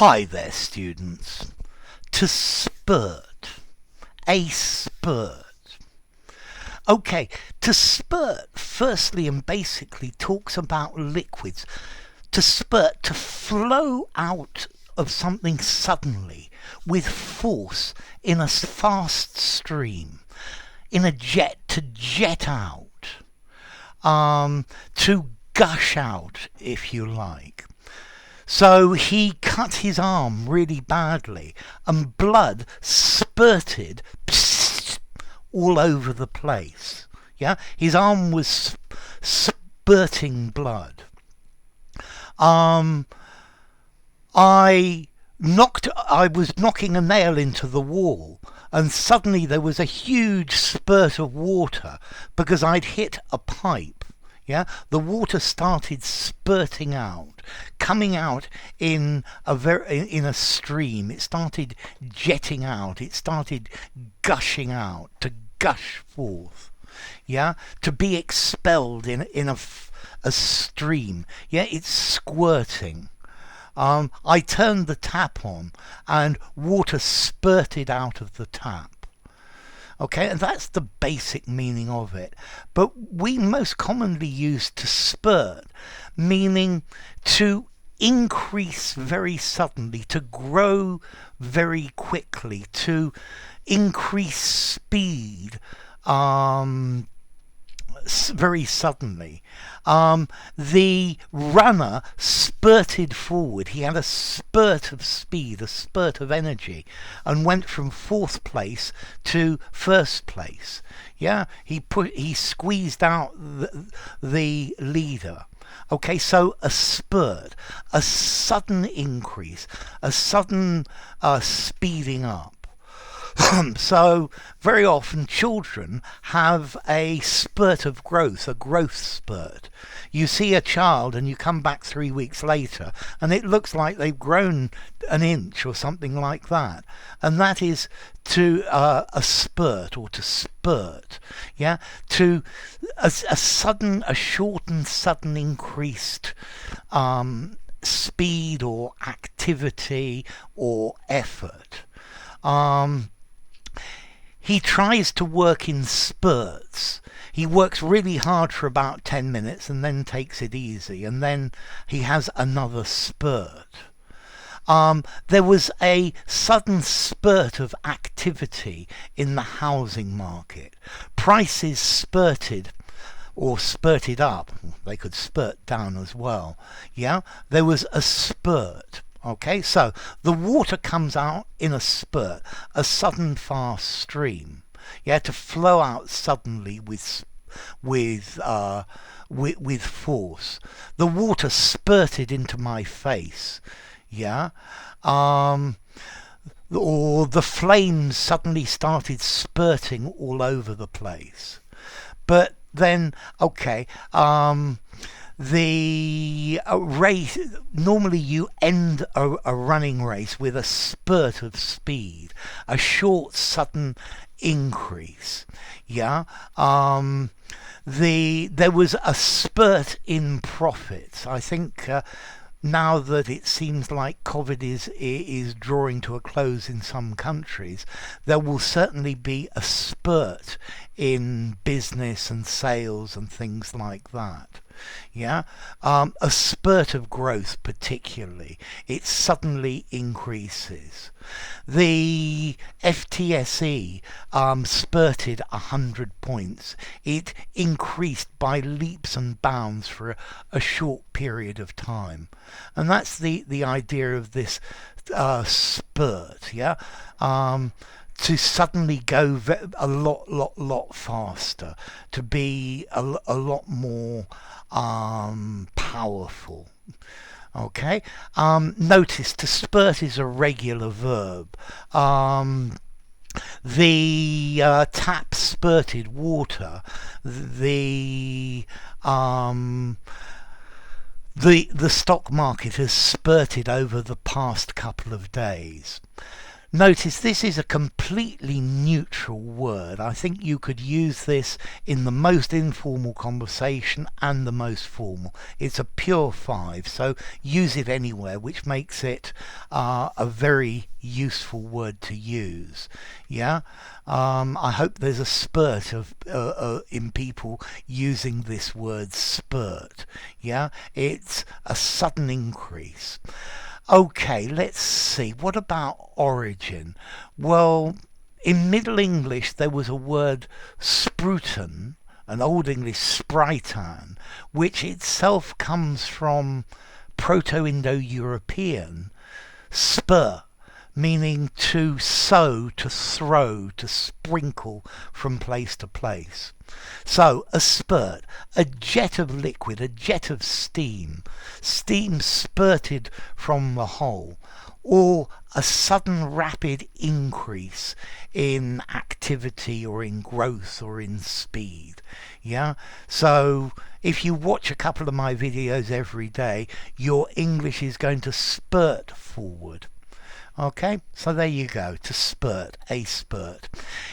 Hi there, students. To spurt. A spurt. Okay, to spurt, firstly and basically, talks about liquids. To spurt, to flow out of something suddenly, with force, in a fast stream. In a jet, to jet out. To gush out, if you like. So he cut his arm really badly, and blood spurted all over the place. Yeah, his arm was spurting blood. I was knocking a nail into the wall, and suddenly there was a huge spurt of water because I'd hit a pipe. Yeah, the water started spurting out, coming out in a stream. It started jetting out. It started gushing out, to gush forth. Yeah, to be expelled in a stream. Yeah, it's squirting. I turned the tap on, and water spurted out of the tap. Okay, and that's the basic meaning of it. But we most commonly use to spurt, meaning to increase very suddenly, to grow very quickly, to increase speed very suddenly. The runner spurted forward. He had a spurt of speed, a spurt of energy, and went from fourth place to first place. Yeah, he squeezed out the leader. Okay, so a spurt, a sudden increase, a sudden speeding up. So very often children have a spurt of growth, a growth spurt. You see a child and you come back 3 weeks later and it looks like they've grown an inch or something like that. And that is to a spurt, or to spurt. Yeah, to a shortened, sudden increased speed or activity or effort. He tries to work in spurts. He works really hard for about 10 minutes and then takes it easy, and then he has another spurt. There was a sudden spurt of activity in the housing market. Prices spurted or spurted up. They could spurt down as well. Yeah, there was a spurt. Okay, so the water comes out in a spurt, a sudden fast stream. Yeah, to flow out suddenly with force. The water spurted into my face. Yeah, or the flames suddenly started spurting all over the place. But then, okay, the race, normally you end a running race with a spurt of speed, a short sudden increase. Yeah, there was a spurt in profits. I think now that it seems like COVID is drawing to a close in some countries, there will certainly be a spurt in business and sales and things like that. Yeah, a spurt of growth particularly. It suddenly increases. The FTSE spurted 100 points. It increased by leaps and bounds for a short period of time. And that's the idea of this spurt, yeah? To suddenly go a lot faster, to be a lot more powerful. Okay, notice to spurt is a regular verb. The tap spurted water. The stock market has spurted over the past couple of days. Notice this is a completely neutral word. I think you could use this in the most informal conversation and the most formal. It's a pure 5, so use it anywhere, which makes it a very useful word to use. Yeah, I hope there's a spurt of in people using this word spurt. Yeah, it's a sudden increase. Okay, let's see. What about origin? Well, in Middle English there was a word spruten, an Old English spritan, which itself comes from Proto-Indo-European spur, meaning to sow, to throw, to sprinkle from place to place. So a spurt, a jet of liquid, a jet of steam, steam spurted from the hole, or a sudden rapid increase in activity or in growth or in speed. Yeah, so if you watch a couple of my videos every day, your English is going to spurt forward. Okay, so there you go, to spurt, a spurt.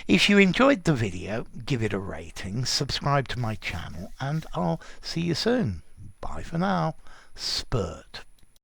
If you enjoyed the video, give it a rating, subscribe to my channel, and I'll see you soon. Bye for now. Spurt.